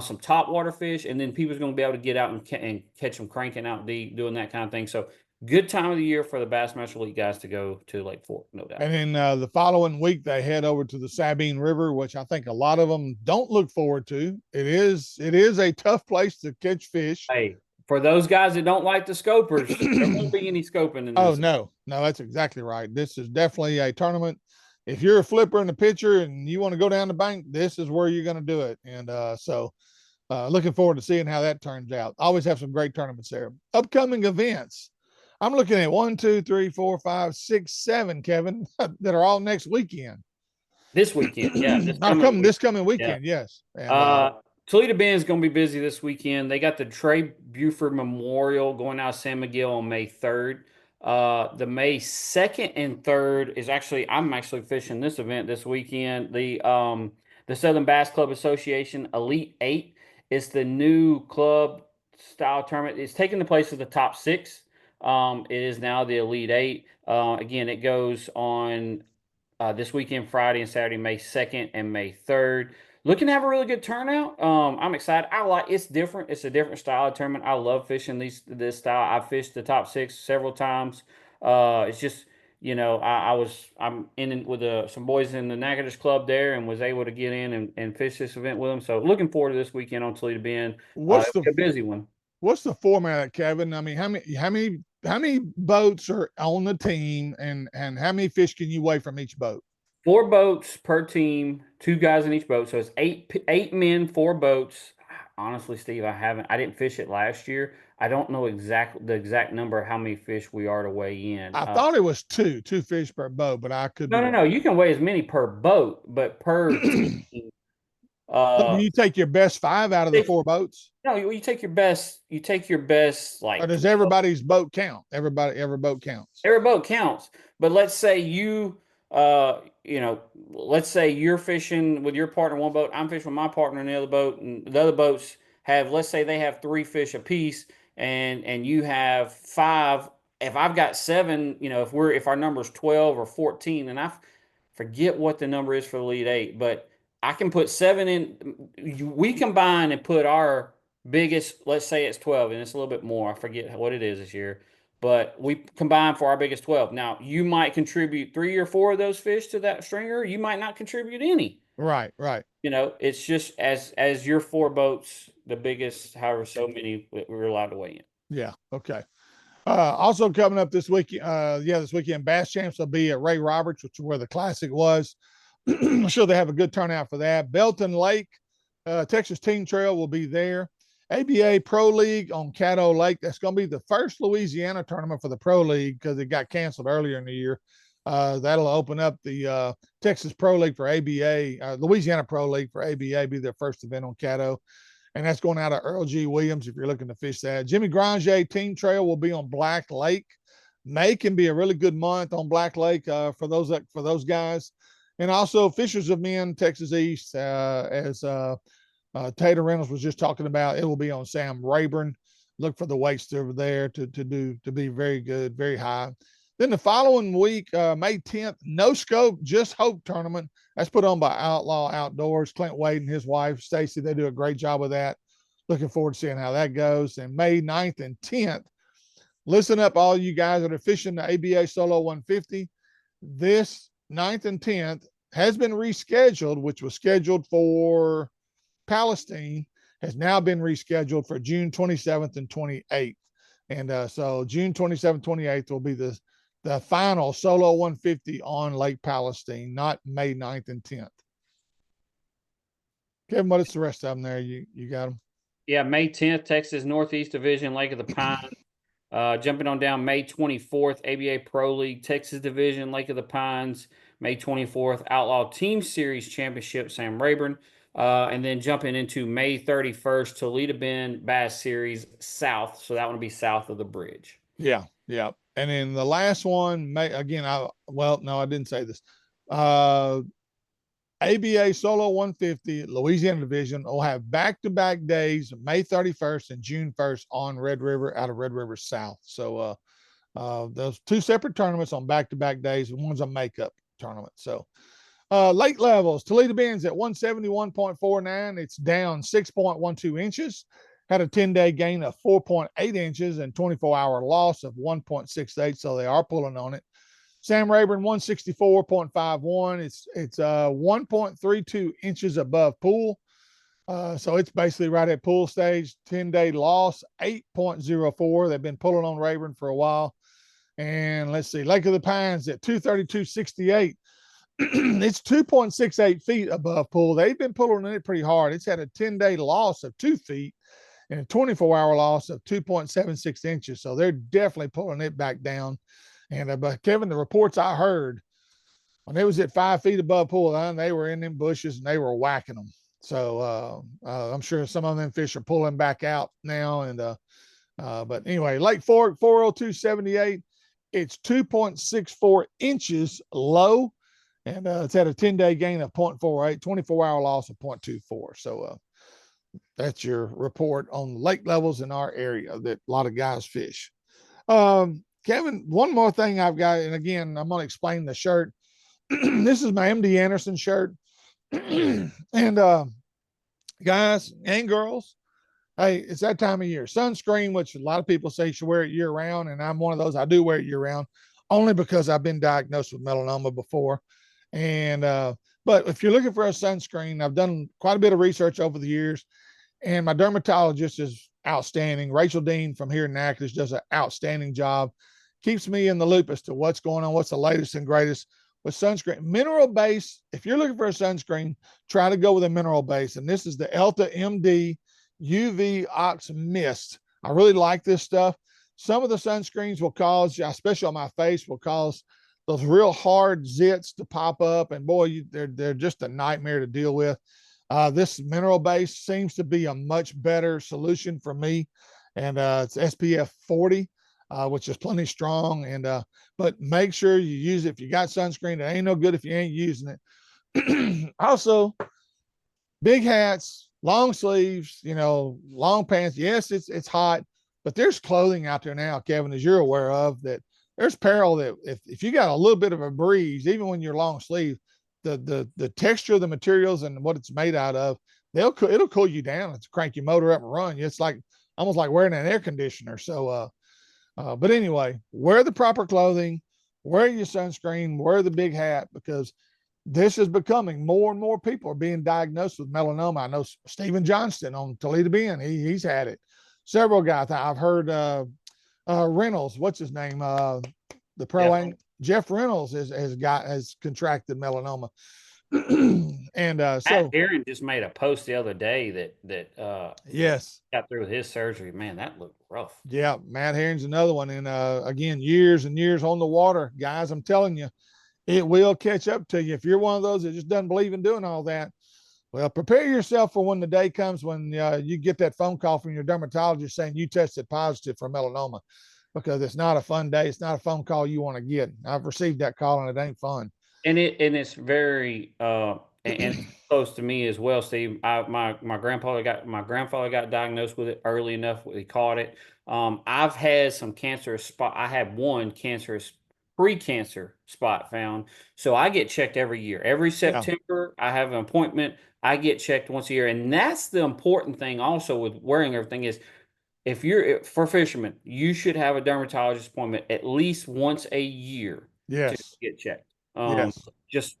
some top water fish, and then people's going to be able to get out and catch them cranking out deep, doing that kind of thing. So good time of the year for the Bassmaster Elite guys to go to Lake Fork, no doubt. And then the following week, they head over to the Sabine River, which I think a lot of them don't look forward to. It is a tough place to catch fish. Hey, for those guys that don't like the scopers, there won't be any scoping in this. Oh, no, that's exactly right. This is definitely a tournament. If you're a flipper and a pitcher and you want to go down the bank, this is where you're going to do it. And so looking forward to seeing how that turns out. Always have some great tournaments there. Upcoming events. I'm looking at 1, 2, 3, 4, 5, 6, 7, Kevin, that are all next weekend. This weekend, yeah. This coming weekend, yeah. Yes. And, Toledo Bend's going to be busy this weekend. They got the Trey Buford Memorial going out of San Miguel on May 3rd. The May 2nd and 3rd is I'm actually fishing this event this weekend. The Southern Bass Club Association Elite 8 is the new club style tournament. It's taking the place of the top 6. It is now the Elite 8. Again, it goes on this weekend, Friday and Saturday, May 2nd and May 3rd. Looking to have a really good turnout. I'm excited. It's different. It's a different style of tournament. I love fishing this style. I've fished the top 6 several times. It's just, I'm in with some boys in the Natchitoches Club there and was able to get in and fish this event with them. So looking forward to this weekend on Toledo Bend. What's a busy one? What's the format, Kevin? I mean, how many boats are on the team, and how many fish can you weigh from each boat? 4 boats per team, 2 guys in each boat. So it's 8 men, 4 boats. Honestly, Steve, I didn't fish it last year. I don't know the exact number of how many fish we are to weigh in. I thought it was 2 fish per boat, but I could. No. You can weigh as many per boat, but per team. So you take your best 5 out of the 4 boats? No, you take your best. You take your best. Or does everybody's boat count? Every boat counts. Every boat counts. But let's say let's say you're fishing with your partner in one boat. I'm fishing with my partner in the other boat, and the other boats let's say they have 3 fish apiece, and you have 5. If I've got 7, if our number is 12 or 14, and I forget what the number is for the Elite 8, but I can put 7 in. We combine and put our biggest. Let's say it's 12, and it's a little bit more. I forget what it is this year. But we combine for our biggest 12. Now, you might contribute 3 or 4 of those fish to that stringer. You might not contribute any. Right. It's just as your 4 boats, the biggest, however so many we're allowed to weigh in. Yeah. Okay. Also coming up this week, this weekend, Bass Champs will be at Ray Roberts, which is where the Classic was. I'm sure they have a good turnout for that. Belton Lake, Texas Team Trail will be there. ABA Pro League on Caddo Lake. That's going to be the first Louisiana tournament for the Pro League because it got canceled earlier in the year. That'll open up the Texas Pro League for ABA, Louisiana Pro League for ABA, be their first event on Caddo. And that's going out of Earl G. Williams if you're looking to fish that. Jimmy Granger Team Trail will be on Black Lake. May can be a really good month on Black Lake for those guys. And also Fishers of Men, Texas East, as Tater Reynolds was just talking about, it will be on Sam Rayburn. Look for the weights over there to be very good, very high. Then the following week, May 10th, No Scope, Just Hope tournament. That's put on by Outlaw Outdoors. Clint Wade and his wife, Stacy, they do a great job with that. Looking forward to seeing how that goes. And May 9th and 10th, listen up, all you guys that are fishing the ABA Solo 150. This 9th and 10th has been rescheduled, which was scheduled for Palestine, has now been rescheduled for June 27th and 28th. And so June 27th, 28th will be the final Solo 150 on Lake Palestine, not May 9th and 10th. Kevin, what is the rest of them there? You got them? Yeah, May 10th, Texas Northeast Division, Lake of the Pines. Jumping on down May 24th, ABA Pro League, Texas Division, Lake of the Pines. May 24th, Outlaw Team Series Championship, Sam Rayburn. And then jumping into May 31st, Toledo Bend Bass Series South. So that one will be south of the bridge. Yeah. And then the last one, I didn't say this. ABA Solo 150 Louisiana Division will have back-to-back days, May 31st and June 1st on Red River out of Red River South. So those two separate tournaments on back-to-back days. One's a makeup tournament. So lake levels, Toledo Bend's at 171.49. It's down 6.12 inches. Had a 10-day gain of 4.8 inches and 24-hour loss of 1.68. So they are pulling on it. Sam Rayburn 164.51. It's 1.32 inches above pool. So it's basically right at pool stage. 10-day loss 8.04. They've been pulling on Rayburn for a while. And let's see, Lake of the Pines at 232.68. It's 2.68 feet above pool. They've been pulling on it pretty hard. It's had a 10-day loss of 2 feet and a 24-hour loss of 2.76 inches. So they're definitely pulling it back down. And but Kevin, the reports I heard when it was at 5 feet above pool line, they were in them bushes and they were whacking them. So I'm sure some of them fish are pulling back out now. And but anyway, Lake Fork 402.78. It's 2.64 inches low, and it's had a 10-day gain of 0.48, 24-hour loss of 0.24. So that's your report on lake levels in our area that a lot of guys fish. Kevin, one more thing I've got, and again, I'm going to explain the shirt. This is my MD Anderson shirt. And guys and girls, hey, it's that time of year. Sunscreen, which a lot of people say you should wear it year round, and I'm one of those. I do wear it year round, only because I've been diagnosed with melanoma before. And but if you're looking for a sunscreen, I've done quite a bit of research over the years, and my dermatologist is outstanding. Rachel Dean from here in Natchitoches does an outstanding job. Keeps me in the loop as to what's going on, what's the latest and greatest with sunscreen. Mineral base, if you're looking for a sunscreen, try to go with a mineral base. And this is the Elta MD UV Ox Mist. I really like this stuff. Some of the sunscreens will cause, especially on my face, will cause those real hard zits to pop up. And boy, they're just a nightmare to deal with. This mineral base seems to be a much better solution for me. And it's SPF 40. Which is plenty strong. And but make sure you use it. If you got sunscreen, it ain't no good if you ain't using it. Also, big hats, long sleeves, long pants. Yes, it's hot, but there's clothing out there now, Kevin, as you're aware of, that there's apparel that if you got a little bit of a breeze, even when you're long sleeve, the texture of the materials and what it's made out of, it'll cool you down. It's crank your motor up and run. It's like almost like wearing an air conditioner. So but anyway, wear the proper clothing, wear your sunscreen, wear the big hat, because this is becoming more and more people are being diagnosed with melanoma. I know Stephen Johnston on Toledo Bend, he's had it. Several guys. I've heard Reynolds, what's his name? The pro Jeff Reynolds has contracted melanoma. And Matt Herring just made a post the other day that yes, got through his surgery. Man, that looked rough. Yeah, Matt Herring's another one. And again, years and years on the water, guys. I'm telling you, it will catch up to you. If you're one of those that just doesn't believe in doing all that, well, prepare yourself for when the day comes when you get that phone call from your dermatologist saying you tested positive for melanoma, because it's not a fun day. It's not a phone call you want to get. I've received that call and it ain't fun. And it's very and close to me as well, Steve. My grandfather got diagnosed with it early enough. He caught it. I've had some cancerous spot. I had one cancerous pre-cancer spot found. So I get checked every year. Every September, I have an appointment. I get checked once a year. And that's the important thing also with wearing everything is, if you're for fishermen, you should have a dermatologist appointment at least once a year to get checked. Just,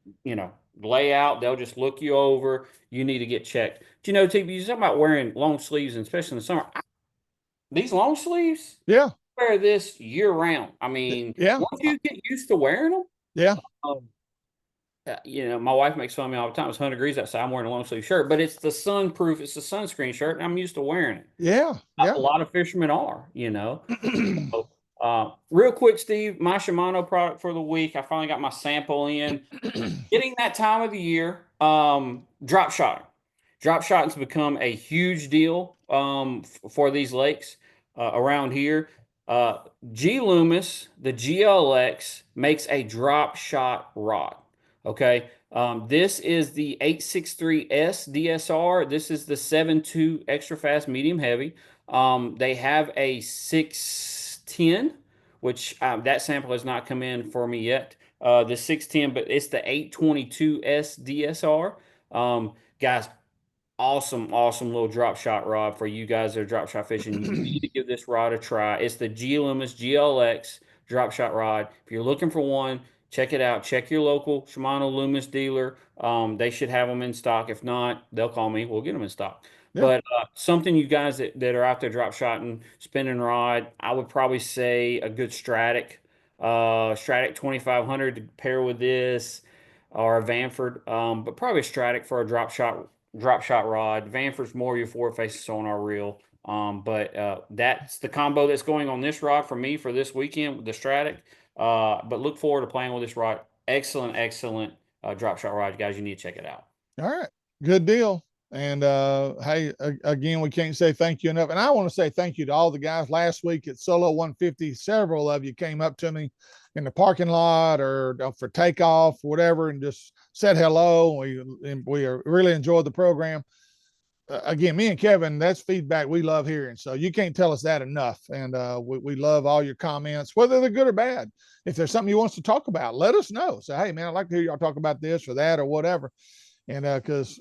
lay out, they'll just look you over. You need to get checked. Do you know, TB, you're talking about wearing long sleeves, and especially in the summer. These long sleeves, I wear this year round. I mean, once you get used to wearing them, my wife makes fun of me all the time. It's 100 degrees outside. I'm wearing a long sleeve shirt, but it's the sunproof. It's the sunscreen shirt, and I'm used to wearing it. A lot of fishermen are, So, real quick, Steve, my Shimano product for the week. I finally got my sample in. Getting that time of the year, drop shotting. Drop shotting's become a huge deal for these lakes around here. G Loomis, the GLX makes a drop shot rod. Okay. This is the 863S DSR. This is the 7.2 extra fast medium heavy. They have a 610, which that sample has not come in for me yet. The 610, but it's the 822S DSR. Guys, awesome little drop shot rod for you guys that are drop shot fishing. You need to give this rod a try. It's the G Loomis GLX drop shot rod. If you're looking for one, check it out. Check your local Shimano Loomis dealer. They should have them in stock. If not, they'll call me. We'll get them in stock. Yeah. But something you guys that are out there drop shotting, spinning rod, I would probably say a good Stratic, Stratic 2500 to pair with this, or a Vanford, but probably a Stratic for a drop shot rod. Vanford's more your forward facing sonar reel. But that's the combo that's going on this rod for me for this weekend with the Stratic. But look forward to playing with this rod. Excellent drop shot rod, guys. You need to check it out. All right, good deal. And hey, again, we can't say thank you enough. And I want to say thank you to all the guys. Last week at Solo 150, several of you came up to me in the parking lot or for takeoff, whatever, and just said hello. We really enjoyed the program. Again, me and Kevin, that's feedback we love hearing. So you can't tell us that enough. And we love all your comments, whether they're good or bad. If there's something you want us to talk about, let us know. Say, hey, man, I'd like to hear y'all talk about this or that or whatever. And because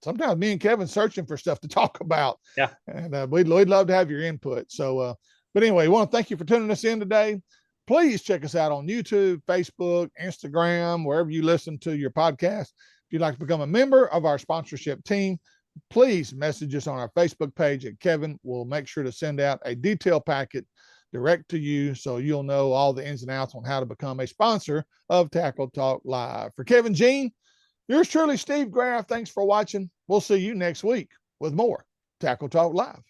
sometimes me and Kevin searching for stuff to talk about. Yeah. And we'd love to have your input. So, but anyway, I want to thank you for tuning us in today. Please check us out on YouTube, Facebook, Instagram, wherever you listen to your podcast. If you'd like to become a member of our sponsorship team, please message us on our Facebook page, and Kevin will make sure to send out a detailed packet direct to you so you'll know all the ins and outs on how to become a sponsor of Tackle Talk Live. For Kevin Jean, yours truly, Steve Graff. Thanks for watching. We'll see you next week with more Tackle Talk Live.